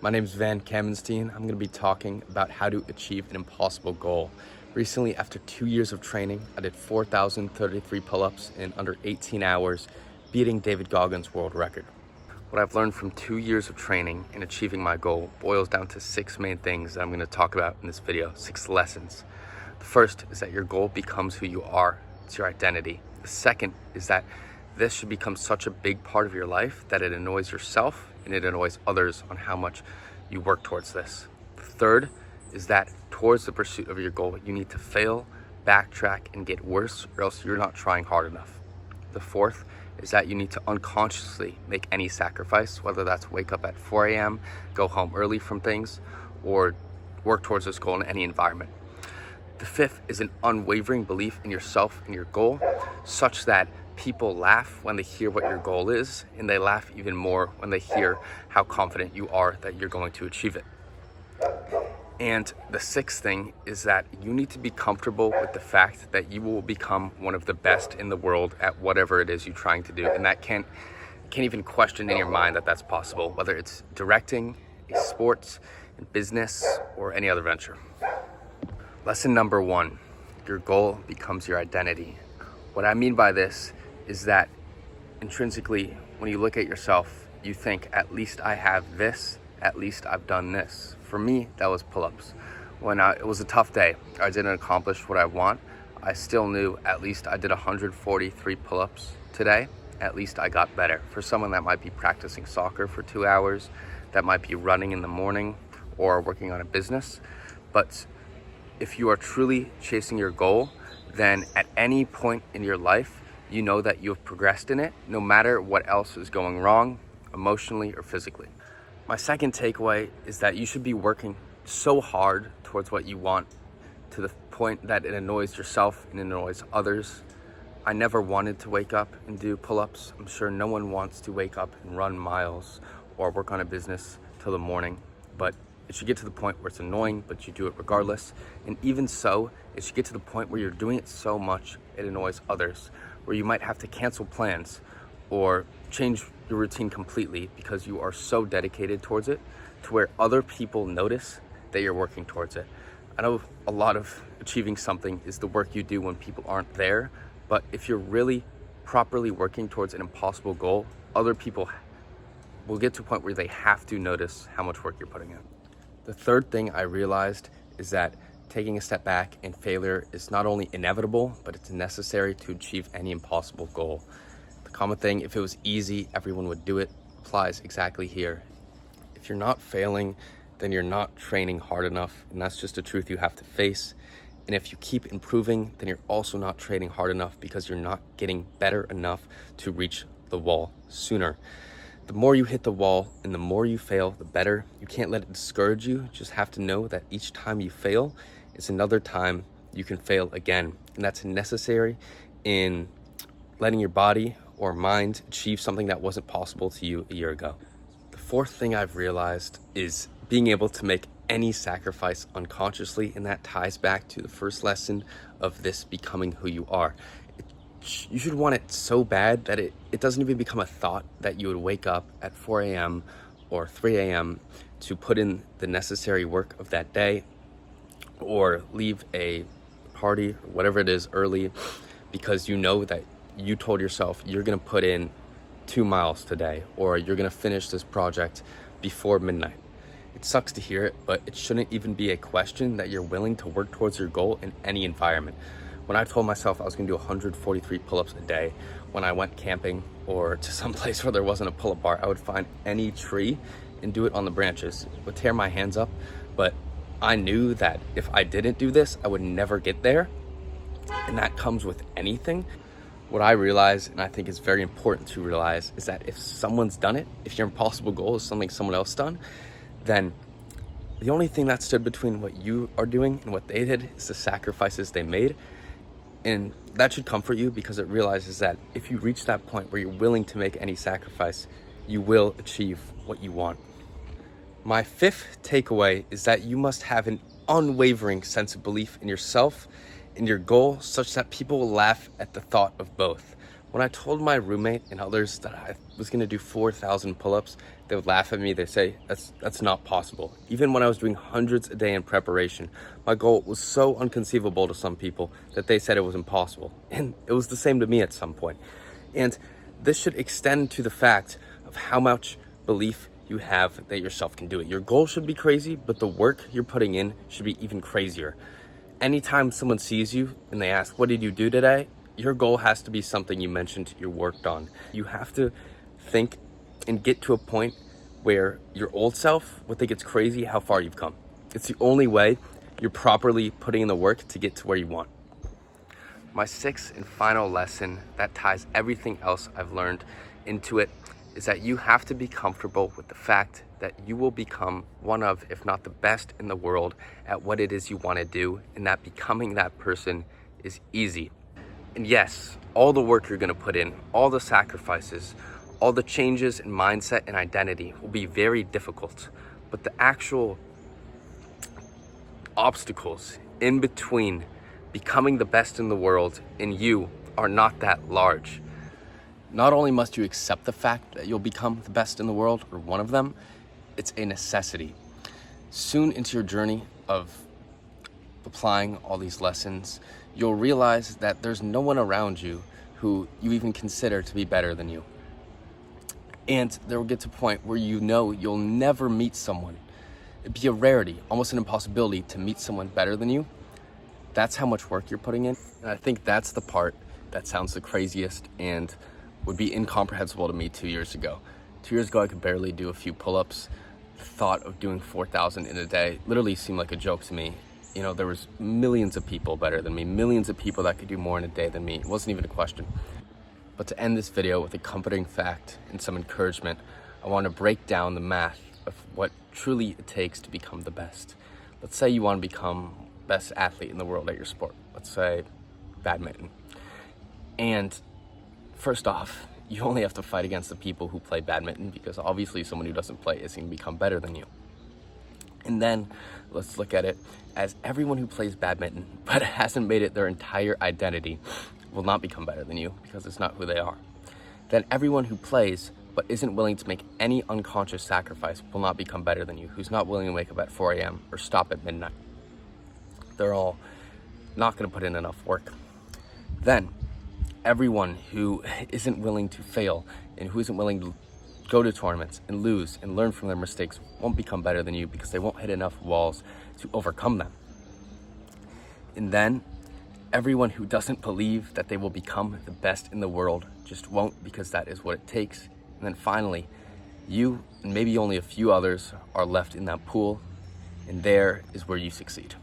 My name is Van Kamenstein. I'm going to be talking about how to achieve an impossible goal. Recently, after 2 years of training, I did 4,033 pull-ups in under 18 hours, beating David Goggins' world record. What I've learned from 2 years of training and achieving my goal boils down to 6 main things that I'm going to talk about in this video, 6 lessons. The first is that your goal becomes who you are. It's your identity. The second is that this should become such a big part of your life that it annoys yourself and it annoys others on how much you work towards this. The third is that towards the pursuit of your goal, you need to fail, backtrack, and get worse, or else you're not trying hard enough. The fourth is that you need to unconsciously make any sacrifice, whether that's wake up at 4 a.m., go home early from things, or work towards this goal in any environment. The fifth is an unwavering belief in yourself and your goal, such that people laugh when they hear what your goal is, and they laugh even more when they hear how confident you are that you're going to achieve it. And the sixth thing is that you need to be comfortable with the fact that you will become one of the best in the world at whatever it is you're trying to do, and that can't even question in your mind that that's possible, whether it's directing, sports, business, or any other venture. Lesson number 1, your goal becomes your identity. What I mean by this is that intrinsically, when you look at yourself, you think, at least I have this, at least I've done this. For me, that was pull-ups. When it was a tough day, I didn't accomplish what I want, I still knew at least I did 143 pull-ups today. At least I got better. For someone that might be practicing soccer for 2 hours, that might be running in the morning or working on a business. But if you are truly chasing your goal, then at any point in your life, you know that you have progressed in it, no matter what else is going wrong, emotionally or physically. My second takeaway is that you should be working so hard towards what you want to the point that it annoys yourself and annoys others. I never wanted to wake up and do pull-ups. I'm sure no one wants to wake up and run miles or work on a business till the morning, but it should get to the point where it's annoying, but you do it regardless. And even so, it should get to the point where you're doing it so much it annoys others, where you might have to cancel plans or change your routine completely because you are so dedicated towards it, to where other people notice that you're working towards it. I know a lot of achieving something is the work you do when people aren't there, but if you're really properly working towards an impossible goal, other people will get to a point where they have to notice how much work you're putting in. The third thing I realized is that taking a step back and failure is not only inevitable, but it's necessary to achieve any impossible goal. The common thing, if it was easy, everyone would do it, applies exactly here. If you're not failing, then you're not training hard enough, and that's just a truth you have to face. And if you keep improving, then you're also not training hard enough because you're not getting better enough to reach the wall sooner. The more you hit the wall and the more you fail, the better. You can't let it discourage you. You just have to know that each time you fail, it's another time you can fail again. And that's necessary in letting your body or mind achieve something that wasn't possible to you a year ago. The fourth thing I've realized is being able to make any sacrifice unconsciously, and that ties back to the first lesson of this becoming who you are. You should want it so bad that it doesn't even become a thought that you would wake up at 4 a.m. or 3 a.m. to put in the necessary work of that day, or leave a party or whatever it is early because you know that you told yourself you're going to put in 2 miles today, or you're going to finish this project before midnight. It sucks to hear it, but it shouldn't even be a question that you're willing to work towards your goal in any environment. When I told myself I was gonna do 143 pull-ups a day, when I went camping or to some place where there wasn't a pull-up bar, I would find any tree and do it on the branches. It would tear my hands up, but I knew that if I didn't do this, I would never get there. And that comes with anything. What I realize, and I think is very important to realize, is that if someone's done it, if your impossible goal is something someone else done, then the only thing that stood between what you are doing and what they did is the sacrifices they made. And that should comfort you, because it realizes that if you reach that point where you're willing to make any sacrifice, you will achieve what you want. My fifth takeaway is that you must have an unwavering sense of belief in yourself and your goal, such that people will laugh at the thought of both. When I told my roommate and others that I was going to do 4,000 pull-ups, They would laugh at me. They say, that's not possible. Even when I was doing hundreds a day in preparation, my goal was so unconceivable to some people that they said it was impossible. And it was the same to me at some point. And this should extend to the fact of how much belief you have that yourself can do it. Your goal should be crazy, but the work you're putting in should be even crazier. Anytime someone sees you and they ask, what did you do today? Your goal has to be something you mentioned you worked on. You have to think and get to a point where your old self will think it's crazy how far you've come. It's the only way you're properly putting in the work to get to where you want. My sixth and final lesson that ties everything else I've learned into it is that you have to be comfortable with the fact that you will become one of, if not the best in the world at what it is you want to do, and that becoming that person is easy. And yes, all the work you're going to put in, all the sacrifices, all the changes in mindset and identity will be very difficult, but the actual obstacles in between becoming the best in the world and you are not that large. Not only must you accept the fact that you'll become the best in the world, or one of them, it's a necessity. Soon into your journey of applying all these lessons, you'll realize that there's no one around you who you even consider to be better than you. And there will get to a point where you know you'll never meet someone. It'd be a rarity, almost an impossibility to meet someone better than you. That's how much work you're putting in. And I think that's the part that sounds the craziest and would be incomprehensible to me 2 years ago. 2 years ago, I could barely do a few pull-ups. The thought of doing 4,000 in a day literally seemed like a joke to me. You know, there was millions of people better than me, millions of people that could do more in a day than me. It wasn't even a question. But to end this video with a comforting fact and some encouragement, I want to break down the math of what truly it takes to become the best. Let's say you want to become best athlete in the world at your sport. Let's say badminton. And first off, you only have to fight against the people who play badminton, because obviously someone who doesn't play is going to become better than you. And then let's look at it as everyone who plays badminton but hasn't made it their entire identity will not become better than you, because it's not who they are. Then everyone who plays but isn't willing to make any unconscious sacrifice will not become better than you, who's not willing to wake up at 4 a.m. or stop at midnight. They're all not going to put in enough work. Then everyone who isn't willing to fail and who isn't willing to go to tournaments and lose and learn from their mistakes won't become better than you, because they won't hit enough walls to overcome them. And then everyone who doesn't believe that they will become the best in the world just won't, because that is what it takes. And then finally, you and maybe only a few others are left in that pool, and there is where you succeed.